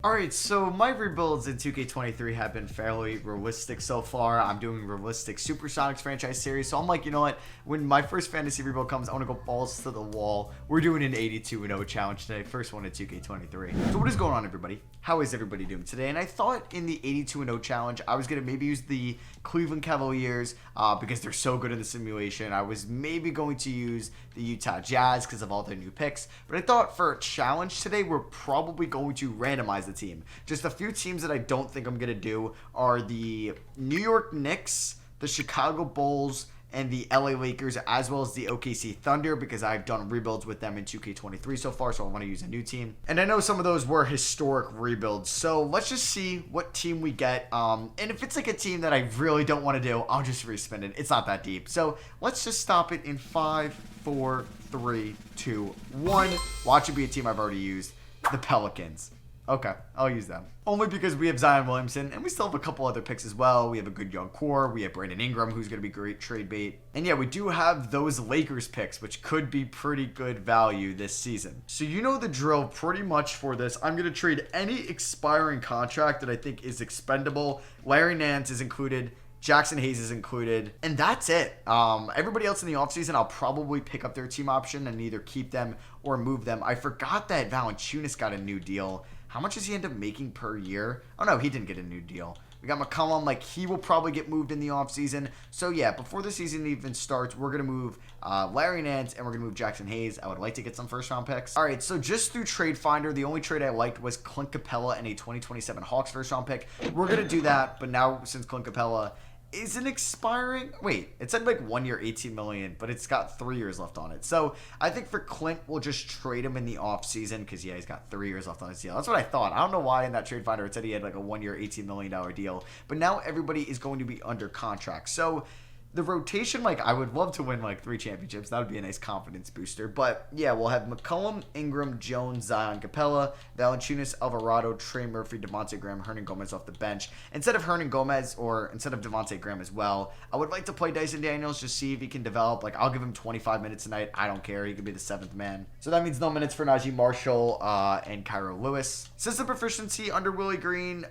Alright, so my rebuilds in 2K23 have been fairly realistic so far. I'm doing realistic Supersonics franchise series, so I'm like, you know what? When my first fantasy rebuild comes, I want to go balls to the wall. We're doing an 82-0 challenge today, first one in 2K23. So what is going on, everybody? How is everybody doing today? And I thought in the 82-0 challenge, I was going to maybe use the Cleveland Cavaliers because they're so good in the simulation. I was maybe going to use the Utah Jazz because of all their new picks. But I thought for a challenge today, we're probably going to randomize the team. Just a few teams that I don't think I'm going to do are the New York Knicks, the Chicago Bulls, and the LA Lakers, as well as the OKC Thunder, because I've done rebuilds with them in 2K23 so far, so I want to use a new team. And I know some of those were historic rebuilds, so let's just see what team we get. And if it's like a team that I really don't want to do, I'll just respin it. It's not that deep. So let's just stop it in 5, 4, 3, 2, 1. Watch it be a team I've already used. The Pelicans. Okay, I'll use them. Only because we have Zion Williamson, and we still have a couple other picks as well. We have a good young core. We have Brandon Ingram, who's going to be great trade bait. And yeah, we do have those Lakers picks, which could be pretty good value this season. So you know the drill pretty much for this. I'm going to trade any expiring contract that I think is expendable. Larry Nance is included. Jackson Hayes is included, and that's it. Everybody else in the offseason, I'll probably pick up their team option and either keep them or move them. I forgot that Valanciunas got a new deal. How much does he end up making per year? Oh, no, he didn't get a new deal. We got McCollum, like, he will probably get moved in the offseason. So, yeah, before the season even starts, we're going to move Larry Nance, and we're going to move Jackson Hayes. I would like to get some first-round picks. All right, so just through Trade Finder, the only trade I liked was Clint Capella and a 2027 Hawks first-round pick. We're going to do that, but now since Clint Capella isn't expiring. Wait, it said like 1 year, 18 million, but it's got 3 years left on it. So I think for Clint, we'll just trade him in the offseason because, yeah, he's got 3 years left on his deal. That's what I thought. I don't know why in that trade finder it said he had like a 1 year, $18 million deal, but now everybody is going to be under contract. So the rotation, like, I would love to win like 3 championships. That would be a nice confidence booster. But yeah, we'll have McCollum, Ingram, Jones, Zion, Capella, Valanciunas, Alvarado, Trey Murphy, Devontae Graham, Hernan Gomez off the bench. Instead of Hernan Gomez or instead of Devontae Graham as well, I would like to play Dyson Daniels, just see if he can develop. Like, I'll give him 25 minutes tonight. I don't care. He could be the 7th man. So that means no minutes for Najee Marshall and Cairo Lewis. System proficiency under Willie Green.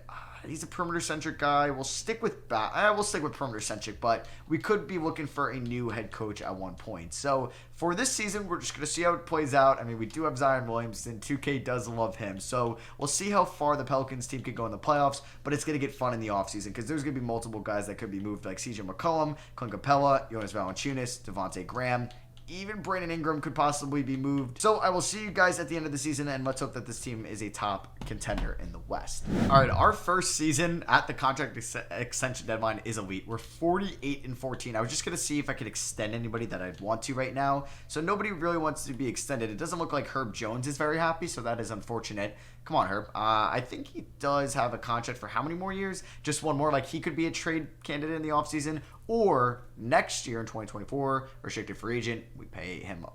He's a perimeter-centric guy. We'll stick with perimeter-centric, but we could be looking for a new head coach at one point. So for this season, we're just going to see how it plays out. I mean, we do have Zion Williamson. 2K does love him. So we'll see how far the Pelicans team could go in the playoffs, but it's going to get fun in the offseason because there's going to be multiple guys that could be moved, like CJ McCollum, Clint Capella, Jonas Valanciunas, Devontae Graham. Even Brandon Ingram could possibly be moved. So I will see you guys at the end of the season, and let's hope that this team is a top contender in the West. All right, our first season at the contract extension deadline is elite. We're 48-14. I was just going to see if I could extend anybody that I'd want to right now. So nobody really wants to be extended. It doesn't look like Herb Jones is very happy, so that is unfortunate. Come on, Herb. I think he does have a contract for how many more years? Just one more. Like, he could be a trade candidate in the offseason, or next year in 2024, restricted free agent. We pay him,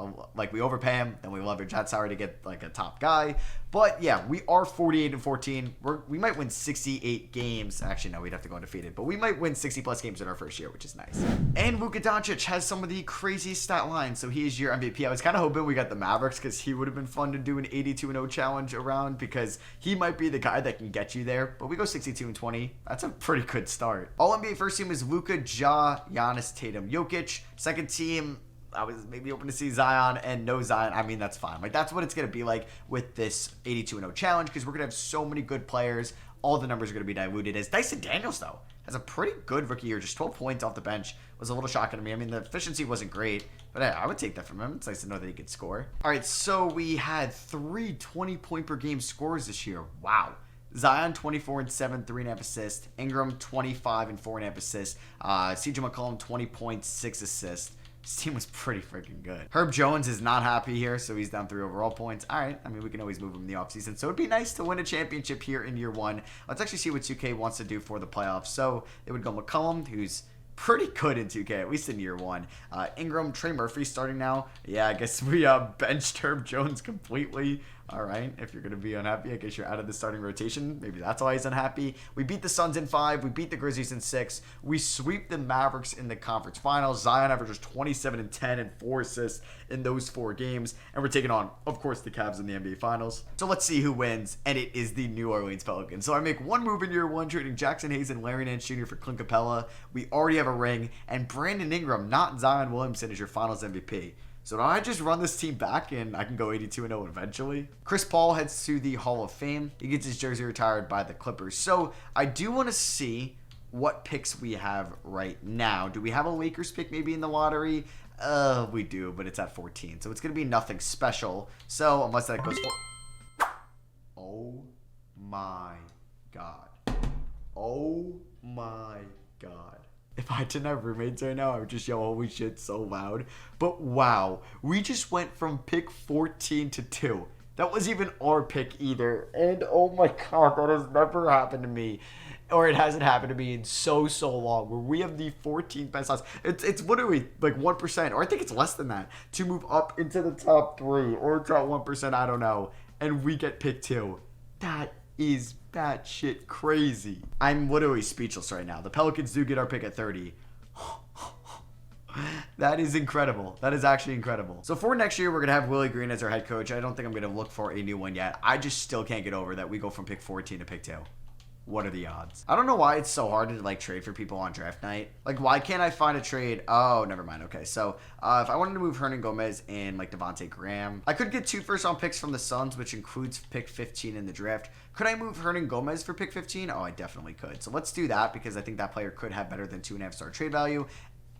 we overpay him, then we leverage that salary to get like a top guy. But yeah, we are 48-14. We might win 68 games. Actually, no, we'd have to go undefeated, but we might win 60+ games in our first year, which is nice. And Luka Doncic has some of the craziest stat lines, so he is your MVP. I was kind of hoping we got the Mavericks because he would have been fun to do an 82-0 challenge around because he might be the guy that can get you there. But we go 62-20. That's a pretty good start. All NBA first team is Luka, Ja, Giannis, Tatum, Jokic. Second team, I was maybe open to see Zion and no Zion. I mean, that's fine. Like, that's what it's going to be like with this 82-0 challenge because we're going to have so many good players. All the numbers are going to be diluted. As Dyson Daniels, though, has a pretty good rookie year. Just 12 points off the bench was a little shocking to me. I mean, the efficiency wasn't great, but I would take that from him. It's nice to know that he could score. All right, so we had 3 20-point per game scores this year. Wow. Zion 24 and 7, 3.5 assists. Ingram 25 and 4.5 assists. CJ McCollum 20 points, 6 assists. This team was pretty freaking good. Herb Jones is not happy here, so he's down 3 overall points. All right, I mean, we can always move him in the offseason. So it'd be nice to win a championship here in year 1. Let's actually see what 2K wants to do for the playoffs. So it would go McCollum, who's pretty good in 2K, at least in year 1. Ingram, Trey Murphy starting now. Yeah, I guess we benched Herb Jones completely. All right, if you're going to be unhappy, I guess you're out of the starting rotation. Maybe that's why he's unhappy. We beat the Suns in 5. We beat the Grizzlies in 6. We sweep the Mavericks in the conference finals. Zion averages 27 and 10 and 4 assists in those 4 games. And we're taking on, of course, the Cavs in the NBA finals. So let's see who wins. And it is the New Orleans Pelicans. So I make one move in year 1, trading Jackson Hayes and Larry Nance Jr. for Clint Capella. We already have a ring. And Brandon Ingram, not Zion Williamson, is your finals MVP. So do I just run this team back and I can go 82-0 eventually? Chris Paul heads to the Hall of Fame. He gets his jersey retired by the Clippers. So I do want to see what picks we have right now. Do we have a Lakers pick maybe in the lottery? We do, but it's at 14. So it's going to be nothing special. So unless that goes for... Oh my God. Oh my God. If I didn't have roommates right now, I would just yell holy shit so loud. But wow, we just went from pick 14 to 2. That wasn't even our pick either. And oh my God, that has never happened to me. Or it hasn't happened to me in so long. Where we have the 14th best odds. It's what are we, like 1%? Or I think it's less than that. To move up into the top 3. Or drop 1%, I don't know. And we get pick 2. That is batshit crazy. I'm literally speechless right now. The Pelicans do get our pick at 30. That is incredible. That is actually incredible. So for next year, we're going to have Willie Green as our head coach. I don't think I'm going to look for a new one yet. I just still can't get over that we go from pick 14 to pick 2. What are the odds? I don't know why it's so hard to like trade for people on draft night. Like, why can't I find a trade? Oh, never mind. Okay, so if I wanted to move Hernan Gomez and like Devontae Graham, I could get 2 first-round picks from the Suns, which includes pick 15 in the draft. Could I move Hernan Gomez for pick 15? Oh, I definitely could. So let's do that because I think that player could have better than 2.5-star trade value.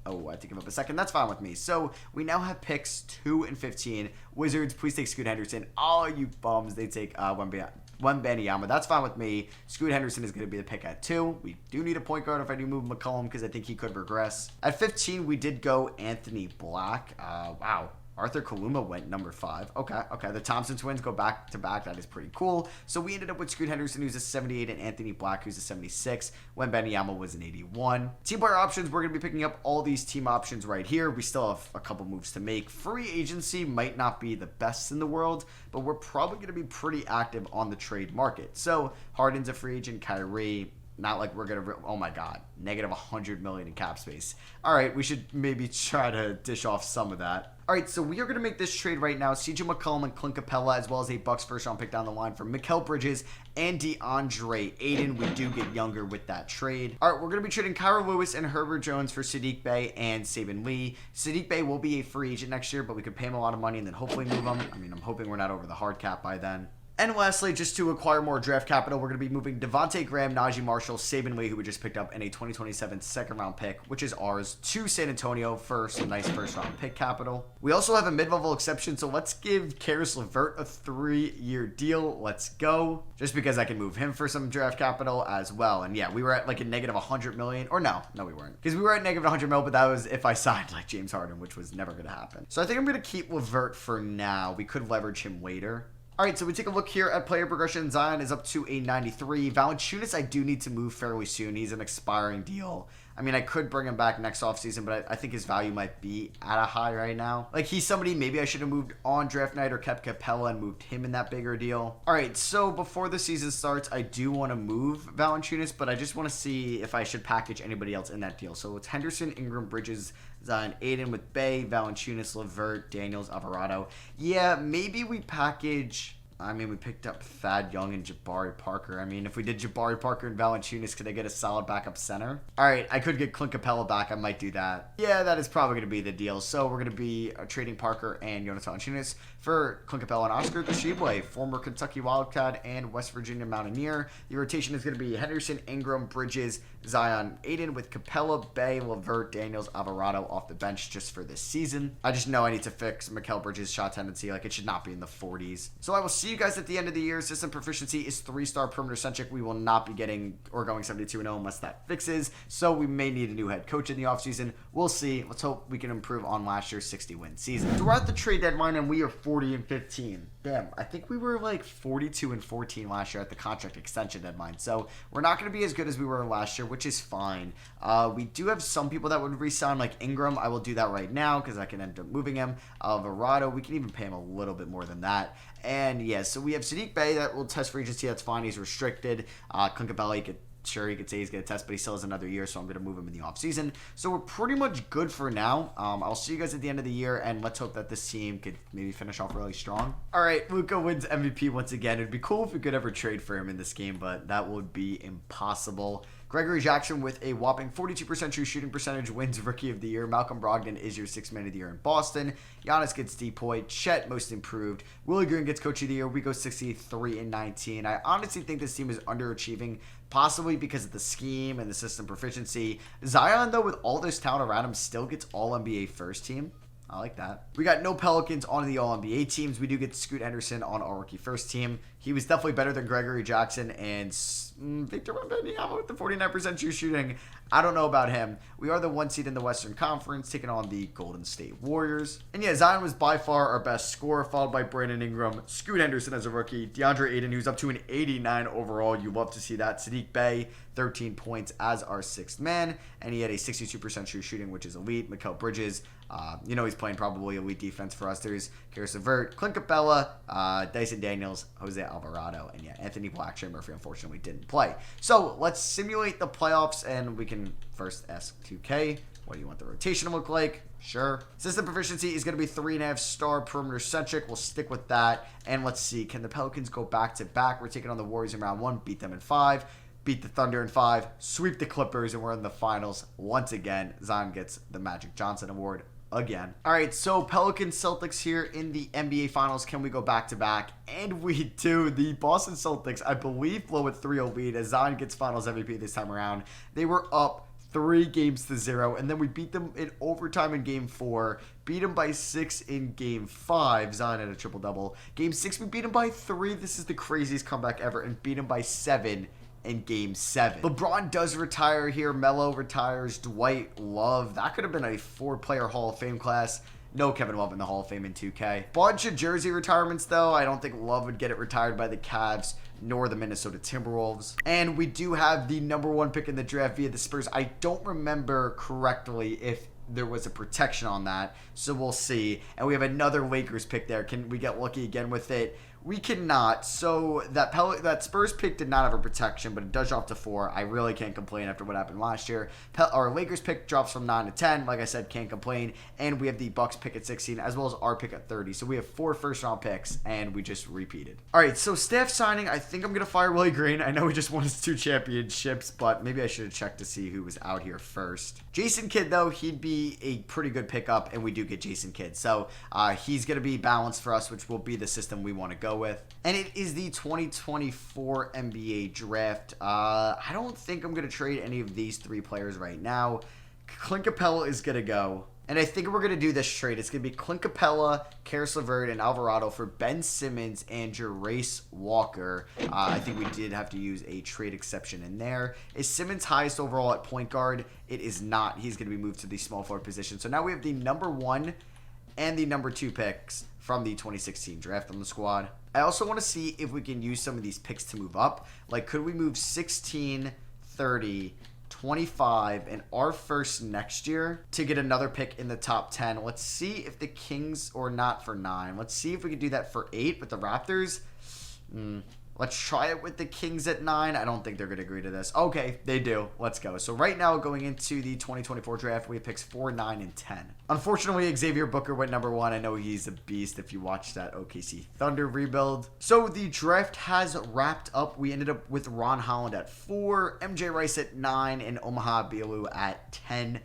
Oh, I have to give up a second. That's fine with me. So we now have picks 2 and 15. Wizards, please take Scoot Henderson. Oh, you bums. They take Wembanyama. That's fine with me. Scoot Henderson is going to be the pick at 2. We do need a point guard if I do move McCollum because I think he could regress. At 15, we did go Anthony Black. Wow. Arthur Kaluma went number 5. Okay. The Thompson twins go back to back. That is pretty cool. So we ended up with Scoot Henderson, who's a 78, and Anthony Black, who's a 76. Wembanyama was an 81. Team player options, we're going to be picking up all these team options right here. We still have a couple moves to make. Free agency might not be the best in the world, but we're probably going to be pretty active on the trade market. So Harden's a free agent, Kyrie. Not like we're going to, oh my God, negative $100 million in cap space. All right, we should maybe try to dish off some of that. All right, so we are going to make this trade right now. CJ McCollum and Clint Capella, as well as a Bucks first-round pick down the line for Mikal Bridges and DeAndre Ayton. We do get younger with that trade. All right, we're going to be trading Kyra Lewis and Herbert Jones for Sadiq Bey and Saban Lee. Sadiq Bey will be a free agent next year, but we could pay him a lot of money and then hopefully move him. I mean, I'm hoping we're not over the hard cap by then. And lastly, just to acquire more draft capital, we're going to be moving Devontae Graham, Najee Marshall, Saban Lee, who we just picked up, in a 2027 second-round pick, which is ours, to San Antonio for some nice first-round pick capital. We also have a mid-level exception, so let's give Karis LeVert a 3-year deal. Let's go. Just because I can move him for some draft capital as well. And yeah, we were at like a negative $100 million. Or no, we weren't. Because we were at negative $100 million, but that was if I signed like James Harden, which was never going to happen. So I think I'm going to keep LeVert for now. We could leverage him later. All right, so we take a look here at player progression. Zion is up to a 93. Valanciunas, I do need to move fairly soon. He's an expiring deal. I mean, I could bring him back next offseason, but I think his value might be at a high right now. Like, he's somebody maybe I should have moved on draft night or kept Capella and moved him in that bigger deal. All right, so before the season starts, I do want to move Valanciunas, but I just want to see if I should package anybody else in that deal. So it's Henderson, Ingram, Bridges, Zion, Ayton with Bey, Valanciunas, LeVert, Daniels, Alvarado. Yeah, maybe we package... I mean, we picked up Thad Young and Jabari Parker. I mean, if we did Jabari Parker and Valanciunas, could I get a solid backup center? All right, I could get Clint Capella back. I might do that. Yeah, that is probably going to be the deal. So we're going to be trading Parker and Jonas Valanciunas for Clint Capella and Oscar Tshiebwe, former Kentucky Wildcat and West Virginia Mountaineer. The rotation is going to be Henderson, Ingram, Bridges, Zion, Ayton with Capella, Bey, LeVert, Daniels, Alvarado off the bench just for this season. I just know I need to fix Mikal Bridges' shot tendency. Like, it should not be in the 40s. So I will see you guys at the end of the year. System proficiency is 3-star perimeter centric. We will not be getting or going 72-0 unless that fixes. So we may need a new head coach in the offseason. We'll see. Let's hope we can improve on last year's 60-win season. So we're at the trade deadline and we are 40-15. Damn, I think we were like 42-14 last year at the contract extension deadline. So we're not going to be as good as we were last year, which is fine. We do have some people that would re-sign, like Ingram. I will do that right now because I can end up moving him. Alvarado, we can even pay him a little bit more than that. And yeah, so we have Sadiq Bey that will test for agency. That's fine. He's restricted. Clint Capella, he could say he's going to test, but he still has another year, so I'm going to move him in the offseason. So we're pretty much good for now. I'll see you guys at the end of the year, and let's hope that this team could maybe finish off really strong. All right, Luka wins MVP once again. It'd be cool if we could ever trade for him in this game, but that would be impossible. Gregory Jackson with a whopping 42% true shooting percentage wins Rookie of the Year. Malcolm Brogdon is your Sixth Man of the Year in Boston. Giannis gets DPOY. Chet Most Improved. Willie Green gets Coach of the Year. We go 63-19. I honestly think this team is underachieving, possibly because of the scheme and the system proficiency. Zion, though, with all this talent around him, still gets All-NBA first team. I like that. We got no Pelicans on the All-NBA teams. We do get Scoot Henderson on our rookie first team. He was definitely better than Gregory Jackson and Victor Wembanyama with the 49% true shooting. I don't know about him. We are the 1 seed in the Western Conference, taking on the Golden State Warriors. And yeah, Zion was by far our best scorer, followed by Brandon Ingram, Scoot Henderson as a rookie, DeAndre Ayton, who's up to an 89 overall. You love to see that. Sadiq Bey, 13 points as our sixth man, and he had a 62% true shooting, which is elite. Mikal Bridges, he's playing probably elite defense for us. There's Karis LeVert, Clint Capella, Dyson Daniels, Jose Alvarado, and yeah, Anthony Black. Trey Murphy unfortunately didn't play. So let's simulate the playoffs, and we can first ask 2K, what do you want the rotation to look like? Sure. System proficiency is going to be 3.5 star perimeter centric. We'll stick with that. And let's see, can the Pelicans go back to back? We're taking on the Warriors in round 1, beat them in 5. Beat the Thunder in 5, sweep the Clippers, and we're in the finals once again. Zion gets the Magic Johnson Award again. All right, so Pelicans Celtics here in the NBA Finals. Can we go back-to-back? And we do. The Boston Celtics, I believe, blow a 3-0 lead as Zion gets Finals MVP this time around. They were up 3-0, and then we beat them in overtime in Game 4, beat them by 6 in Game 5. Zion had a triple-double. Game 6, we beat them by 3. This is the craziest comeback ever, and beat them by 7 in Game 7. LeBron does retire here. Melo retires. Dwight Love. That could have been a 4-player Hall of Fame class. No Kevin Love in the Hall of Fame in 2K. Bunch of jersey retirements, though. I don't think Love would get it retired by the Cavs nor the Minnesota Timberwolves. And we do have the number 1 pick in the draft via the Spurs. I don't remember correctly if there was a protection on that, so we'll see. And we have another Lakers pick there. Can we get lucky again with it? We cannot. So that Spurs pick did not have a protection, but it does drop to 4. I really can't complain after what happened last year. Our Lakers pick drops from 9 to 10. Like I said, can't complain. And we have the Bucks pick at 16, as well as our pick at 30. So we have 4 first-round picks, and we just repeated. All right, so staff signing. I think I'm going to fire Willie Green. I know he just won his 2 championships, but maybe I should have checked to see who was out here first. Jason Kidd, though, he'd be a pretty good pickup, and we do get Jason Kidd. So he's going to be balanced for us, which will be the system we want to go with. And it is the 2024 NBA draft. I don't think I'm going to trade any of these 3 players right now. Clint Capella is going to go. And I think we're going to do this trade. It's going to be Clint Capella, Karis LeVert, and Alvarado for Ben Simmons and Jarace Walker. I think we did have to use a trade exception in there. Is Simmons highest overall at point guard? It is not. He's going to be moved to the small forward position. So now we have the number 1 and the number 2 picks from the 2016 draft on the squad. I also want to see if we can use some of these picks to move up. Like, could we move 16, 30, 25, and our first next year to get another pick in the top 10? Let's see if the Kings or not for 9. Let's see if we can do that for 8 with the Raptors. Let's try it with the Kings at 9. I don't think they're going to agree to this. Okay, they do. Let's go. So right now, going into the 2024 draft, we have picks 4, 9, and 10. Unfortunately, Xavier Booker went number 1. I know he's a beast if you watch that OKC Thunder rebuild. So the draft has wrapped up. We ended up with Ron Holland at 4, MJ Rice at 9, and Omaha Bielu at 10.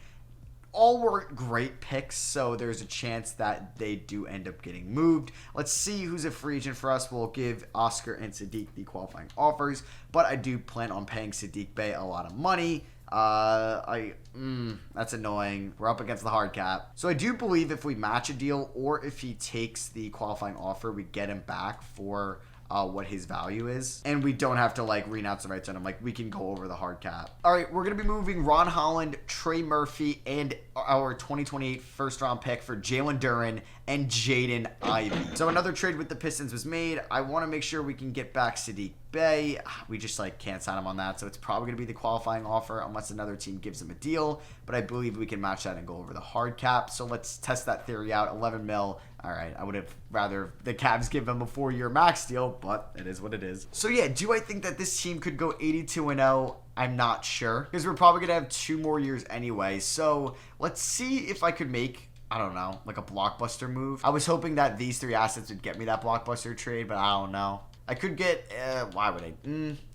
All weren't great picks, so there's a chance that they do end up getting moved. Let's see who's a free agent for us. We'll give Oscar and Sadiq the qualifying offers, but I do plan on paying Sadiq Bey a lot of money. That's annoying. We're up against the hard cap. So I do believe if we match a deal or if he takes the qualifying offer, we get him back for what his value is, and we don't have to renounce the rights on him. We can go over the hard cap. All right, we're gonna be moving Ron Holland, Trey Murphy, and our 2028 first round pick for Jalen Duren and Jaden Ivey. So another trade with the Pistons was made. I want to make sure we can get back Sadiq Bey. Bay, we just like can't sign him on that. So it's probably going to be the qualifying offer unless another team gives him a deal. But I believe we can match that and go over the hard cap. So let's test that theory out. 11 mil. All right, I would have rather the Cavs give him a 4-year max deal, but it is what it is. So yeah, do I think that this team could go 82-0? I'm not sure, because we're probably going to have 2 more years anyway. So let's see if I could make, I don't know, like a blockbuster move. I was hoping that these 3 assets would get me that blockbuster trade, but I don't know. I could get, why would I?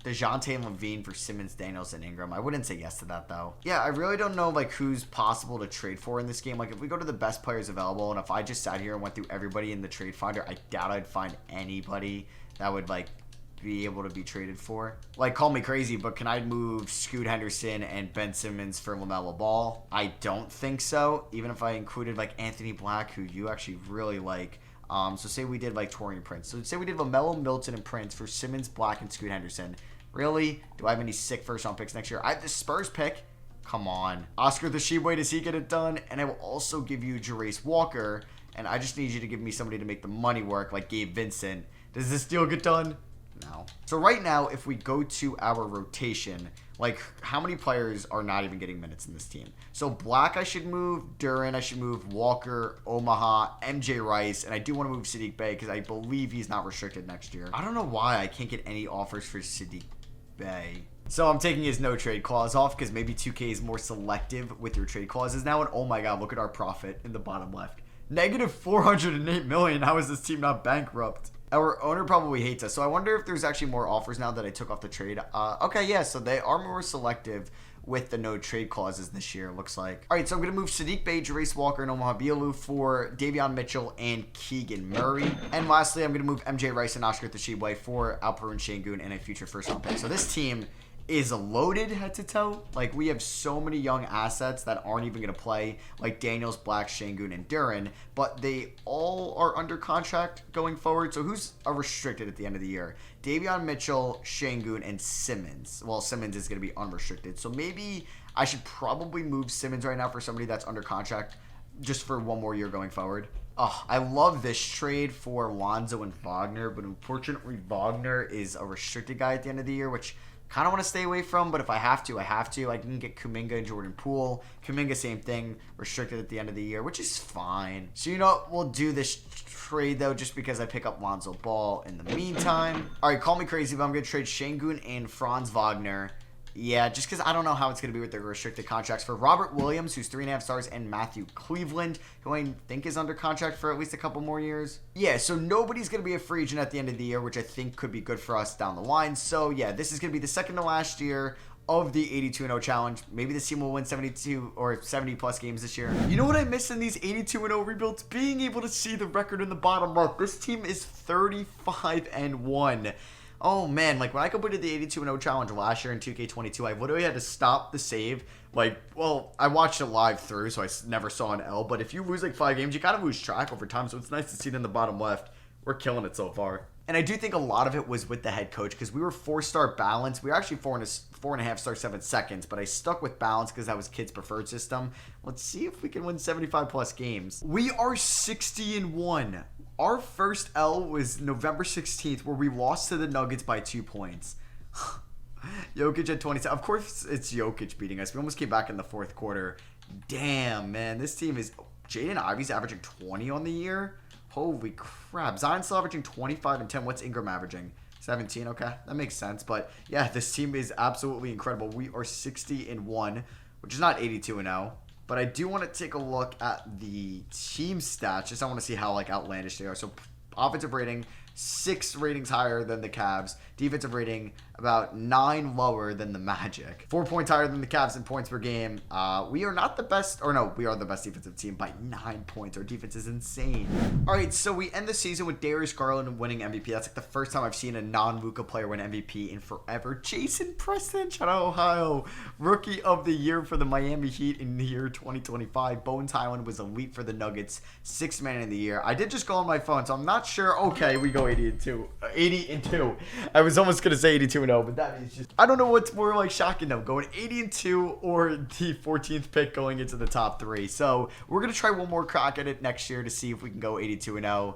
DeJounte and Levine for Simmons, Daniels, and Ingram. I wouldn't say yes to that, though. Yeah, I really don't know, like, who's possible to trade for in this game. Like, if we go to the best players available, and if I just sat here and went through everybody in the trade finder, I doubt I'd find anybody that would, like, be able to be traded for. Like, call me crazy, but can I move Scoot Henderson and Ben Simmons for LaMelo Ball? I don't think so, even if I included, like, Anthony Black, who you actually really like. So say we did like Torian Prince. So say we did LaMelo, Milton, and Prince for Simmons, Black, and Scoot Henderson. Really? Do I have any sick first-round picks next year? I have the Spurs pick. Come on. Oscar the Sheboy, does he get it done? And I will also give you Jarace Walker. And I just need you to give me somebody to make the money work, like Gabe Vincent. Does this deal get done? No. So right now, if we go to our rotation, like, how many players are not even getting minutes in this team? So Black, I should move. Duran, I should move. Walker, Omaha, MJ Rice, and I do want to move Sadiq Bey because I believe he's not restricted next year. I don't know why I can't get any offers for Sadiq Bey. So I'm taking his no trade clause off because maybe 2K is more selective with your trade clauses now. And oh my god, look at our profit in the bottom left. Negative 408 million. How is this team not bankrupt? Our owner probably hates us. So I wonder if there's actually more offers now that I took off the trade. Okay, yeah, so they are more selective with the no trade clauses this year, looks like. All right, so I'm going to move Sadiq Bey, Jarace Walker, and Omaha Bielu for Davion Mitchell and Keegan Murray. And lastly, I'm going to move MJ Rice and Oscar Tshiebwe for Alperen Şengün and a future first-round pick. So this team is loaded head to toe. Like, we have so many young assets that aren't even going to play, like Daniels, Black, Şengün, and Duran, but they all are under contract going forward. So who's restricted at the end of the year? Davion Mitchell, Şengün, and Simmons. Well, Simmons is going to be unrestricted. So maybe I should probably move Simmons right now for somebody that's under contract just for 1 more year going forward. Oh, I love this trade for Lonzo and Wagner, but unfortunately Wagner is a restricted guy at the end of the year, which kind of want to stay away from, but if I have to, I have to. I can get Kuminga and Jordan Poole. Kuminga, same thing, restricted at the end of the year, which is fine. So, you know what? We'll do this trade, though, just because I pick up Lonzo Ball in the meantime. All right, call me crazy, but I'm going to trade Şengün and Franz Wagner. Yeah, just because I don't know how it's going to be with their restricted contracts for Robert Williams, who's 3.5 stars, and Matthew Cleveland, who I think is under contract for at least a couple more years. Yeah, so nobody's going to be a free agent at the end of the year, which I think could be good for us down the line. So, yeah, this is going to be the second to last year of the 82-0 challenge. Maybe this team will win 72 or 70-plus games this year. You know what I miss in these 82-0 rebuilds? Being able to see the record in the bottom left. This team is 35-1. Oh man, like when I completed the 82-0 challenge last year in 2K22, I literally had to stop the save. Like, well, I watched it live through, so I never saw an L. But if you lose like 5 games, you kind of lose track over time. So it's nice to see it in the bottom left. We're killing it so far. And I do think a lot of it was with the head coach because we were 4-star balance. We were actually 4.5 star 7 seconds, but I stuck with balance because that was Kid's preferred system. Let's see if we can win 75-plus games. We are 60-1. Our first L was November 16th, where we lost to the Nuggets by 2 points. Jokic at 27. Of course, it's Jokic beating us. We almost came back in the fourth quarter. Damn, man. This team is... Jaden Ivey's averaging 20 on the year. Holy crap. Zion's still averaging 25 and 10. What's Ingram averaging? 17. Okay, that makes sense. But, yeah, this team is absolutely incredible. We are 60-1, which is not 82-0. But I do want to take a look at the team stats. Just I want to see how like outlandish they are. So offensive rating, 6 ratings higher than the Cavs. Defensive rating, about 9 lower than the Magic. 4 points higher than the Cavs in points per game. We are not the best, or no, we are the best defensive team by 9 points. Our defense is insane. All right, so we end the season with Darius Garland winning MVP. That's like the first time I've seen a non-Luka player win MVP in forever. Jason Preston, shout out Ohio. Rookie of the year for the Miami Heat in the year 2025. Bones Highland was elite for the Nuggets. 6th man in the year. I did just go on my phone, so I'm not sure. Okay, we go 80-2. 80-2. I was almost going to say 82-0, but that is just... I don't know what's more like shocking though. Going 80-2 or the 14th pick going into the top 3. So we're going to try one more crack at it next year to see if we can go 82-0.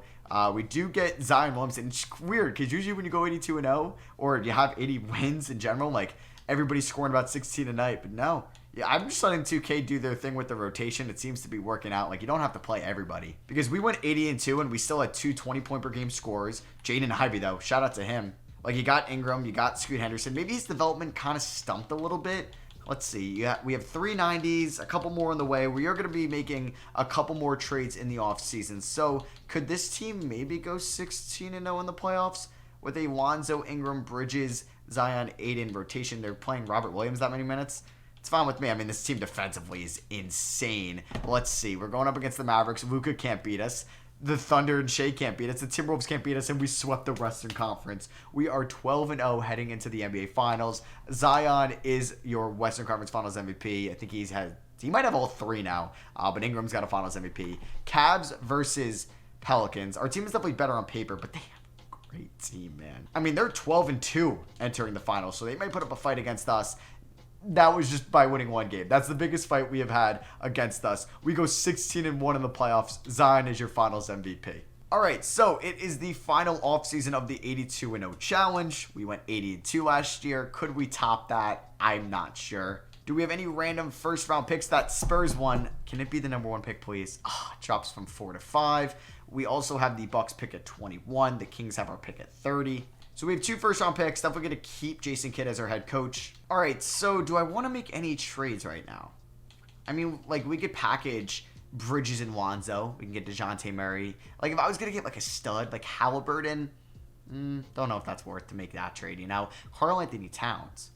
We do get Zion Williamson. It's weird because usually when you go 82-0 or you have 80 wins in general, like everybody's scoring about 16 a night. But no, yeah, I'm just letting 2K do their thing with the rotation. It seems to be working out. Like you don't have to play everybody because we went 80-2 and we still had 2 20-point per game scorers. Jaden Ivey though, shout out to him. Like you got Ingram, you got Scoot Henderson. Maybe his development kind of stumped a little bit. Let's see. We have 390s, a couple more on the way. We are going to be making a couple more trades in the offseason. So could this team maybe go 16-0 in the playoffs with a Lonzo, Ingram, Bridges, Zion, Aiden rotation? They're playing Robert Williams that many minutes. It's fine with me. I mean, this team defensively is insane. Let's see. We're going up against the Mavericks. Luka can't beat us. The Thunder and Shea can't beat us. The Timberwolves can't beat us, and we swept the Western Conference. We are 12-0 heading into the NBA Finals. Zion is your Western Conference Finals MVP. I think he might have all 3 now, but Ingram's got a Finals MVP. Cavs versus Pelicans. Our team is definitely better on paper, but they have a great team, man. I mean, they're 12-2 entering the Finals, so they might put up a fight against us. That was just by winning 1 game. That's the biggest fight we have had against us. We go 16-1 in the playoffs. Zion is your Finals MVP. All right, so it is the final offseason of the 82-0 challenge. We went 80-2 last year. Could we top that? I'm not sure. Do we have any random first-round picks? That Spurs one, can it be the number 1 pick, please? It drops from 4 to 5. We also have the Bucks pick at 21. The Kings have our pick at 30. So we have 2 first-round picks. Definitely going to keep Jason Kidd as our head coach. All right, so do I want to make any trades right now? I mean, like, we could package Bridges and Lonzo. We can get DeJounte Murray. Like, if I was going to get, like, a stud, like Halliburton, don't know if that's worth to make that trade, you know? Karl-Anthony Towns,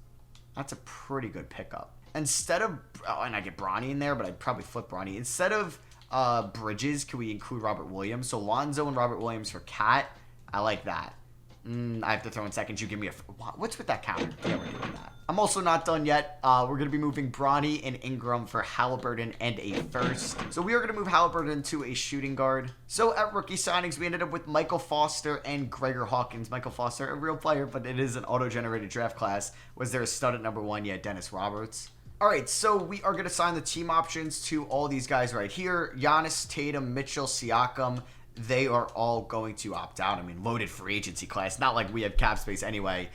that's a pretty good pickup. Instead of, and I get Bronny in there, but I'd probably flip Bronny. Instead of Bridges, can we include Robert Williams? So Lonzo and Robert Williams for Cat, I like that. I have to throw in seconds. You give me what's with that counter? Yeah, we're doing that. I'm also not done yet. We're going to be moving Bronny and Ingram for Halliburton and a first. So we are going to move Halliburton to a shooting guard. So at rookie signings, we ended up with Michael Foster and Gregor Hawkins. Michael Foster, a real player, but it is an auto-generated draft class. Was there a stud at number 1? Yeah, Dennis Roberts. All right, so we are going to sign the team options to all these guys right here. Giannis, Tatum, Mitchell, Siakam. They are all going to opt out. I mean, loaded free agency class. Not like we have cap space anyway.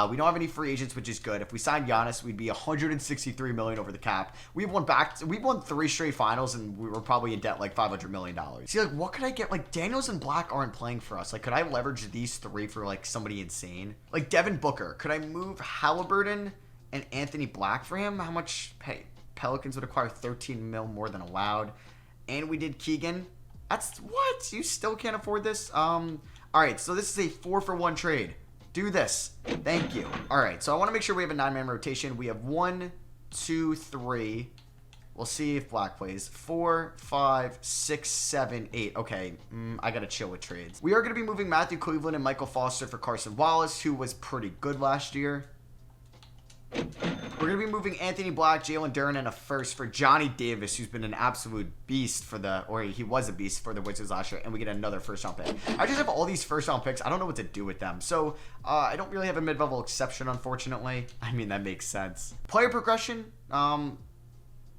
We don't have any free agents, which is good. If we signed Giannis, we'd be $163 million over the cap. We've won 3 straight finals, and we were probably in debt like $500 million. See, like, what could I get? Like, Daniels and Black aren't playing for us. Like, could I leverage these 3 for like somebody insane? Like Devin Booker. Could I move Halliburton and Anthony Black for him? How much pay? Pelicans would acquire 13 mil more than allowed. And we did Keegan. That's what? You still can't afford this? All right, so this is a 4-for-1 trade. Do this. Thank you. All right, so I want to make sure we have a 9-man rotation. We have 1, 2, 3. We'll see if Black plays. 4, 5, 6, 7, 8. Okay, I got to chill with trades. We are going to be moving Matthew Cleveland and Michael Foster for Carson Wallace, who was pretty good last year. We're going to be moving Anthony Black, Jalen Duren, and a first for Johnny Davis, who's been an absolute beast he was a beast for the Wizards last year, and we get another first-round pick. I just have all these first-round picks. I don't know what to do with them. So, I don't really have a mid-level exception, unfortunately. I mean, that makes sense. Player progression,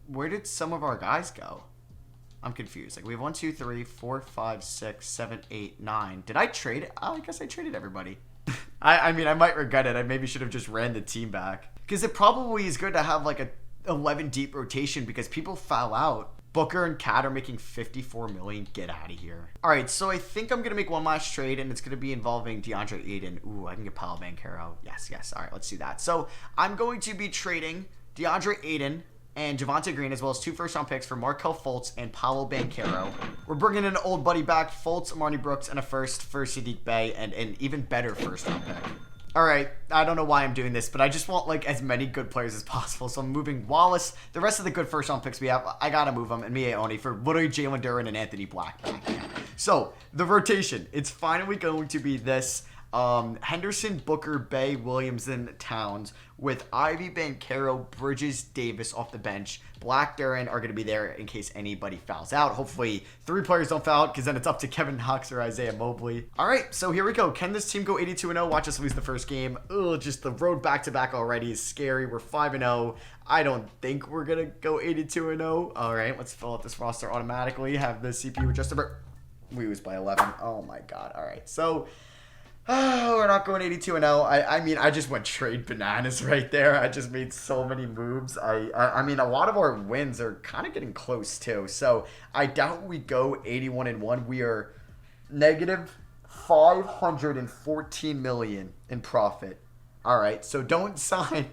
where did some of our guys go? I'm confused. Like, we have 1, 2, 3, 4, 5, 6, 7, 8, 9. Did I trade it? Oh, I guess I traded everybody. I mean, I might regret it. I maybe should have just ran the team back. Because it probably is good to have like a 11 deep rotation because people foul out. Booker and Cat are making $54 million. Get out of here. All right, so I think I'm going to make one last trade, and it's going to be involving DeAndre Ayton. Ooh, I can get Paolo Banchero. Yes. All right, let's do that. So I'm going to be trading DeAndre Ayton and Javonte Green, as well as 2 first-round picks for Markelle Fultz and Paolo Banchero. We're bringing an old buddy back, Fultz, Marnie Brooks, and a first for Sadiq Bey, and an even better first-round pick. All right, I don't know why I'm doing this, but I just want like as many good players as possible. So I'm moving Wallace. The rest of the good first-round picks we have, I got to move them, and Mie Oni for literally Jalen Duren and Anthony Black. So the rotation, it's finally going to be this. Henderson, Booker, Bey, Williamson, Towns, with Ivy, Banchero, Bridges, Davis off the bench. Black, Duren are going to be there in case anybody fouls out. Hopefully 3 players don't foul out because then it's up to Kevin Knox or Isaiah Mobley. All right, so here we go. Can this team go 82-0? Watch us lose the first game. Ugh, just the road back-to-back already is scary. We're 5-0. I don't think we're going to go 82-0. All right, let's fill out this roster automatically. Have the CPU adjusted. We lose by 11. Oh my god. All right. So we're not going 82-0. I mean, I just went trade bananas right there. I just made so many moves. I mean, a lot of our wins are kind of getting close too. So I doubt we go 81-1. We are negative 514 million in profit. All right. So don't sign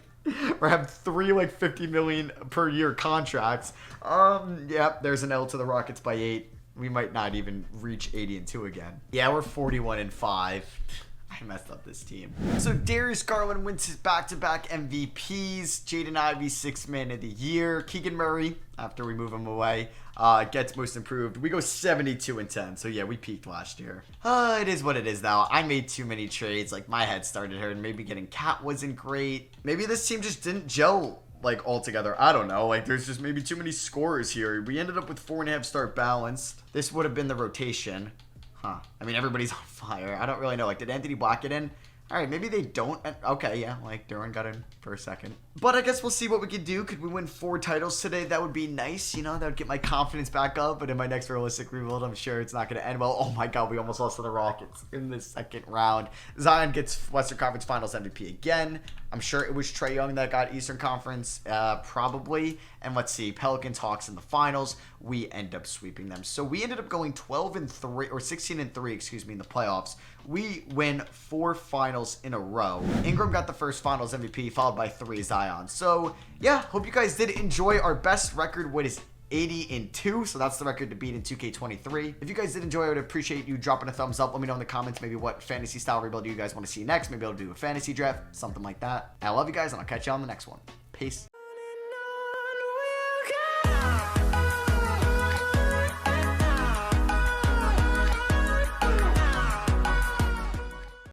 or have 3 like 50 million per year contracts. Yeah, there's an L to the Rockets by 8. We might not even reach 80-2 again. Yeah, we're 41-5. I messed up this team. So Darius Garland wins his back-to-back MVPs. Jaden Ivey, 6th man of the year. Keegan Murray, after we move him away, gets most improved. We go 72-10. So yeah, we peaked last year. It is what it is now. I made too many trades. Like my head started hurting. Maybe getting Cat wasn't great. Maybe this team just didn't gel like altogether. I don't know. Like there's just maybe too many scorers here. We ended up with 4.5 start balanced. This would have been the rotation. Huh. I mean, everybody's on fire. I don't really know. Like, did Anthony Black get in? All right, maybe they don't. Okay, yeah, like Duran got in for a second. But I guess we'll see what we can do. Could we win 4 titles today? That would be nice. You know, that would get my confidence back up. But in my next realistic rebuild, I'm sure it's not going to end well. Oh my God, we almost lost to the Rockets in the second round. Zion gets Western Conference Finals MVP again. I'm sure it was Trae Young that got Eastern Conference, probably. And let's see, Pelicans, Hawks in the finals. We end up sweeping them. So we ended up going 12-3 or 16-3, excuse me, in the playoffs. We win 4 finals in a row. Ingram got the first finals MVP, followed by 3 Zion. So yeah, hope you guys did enjoy our best record. What is 80-2, so that's the record to beat in 2K23. If you guys did enjoy, I would appreciate you dropping a thumbs up. Let me know in the comments maybe what fantasy style rebuild you guys want to see next. Maybe I'll do a fantasy draft, something like that. I love you guys, and I'll catch you on the next one. Peace.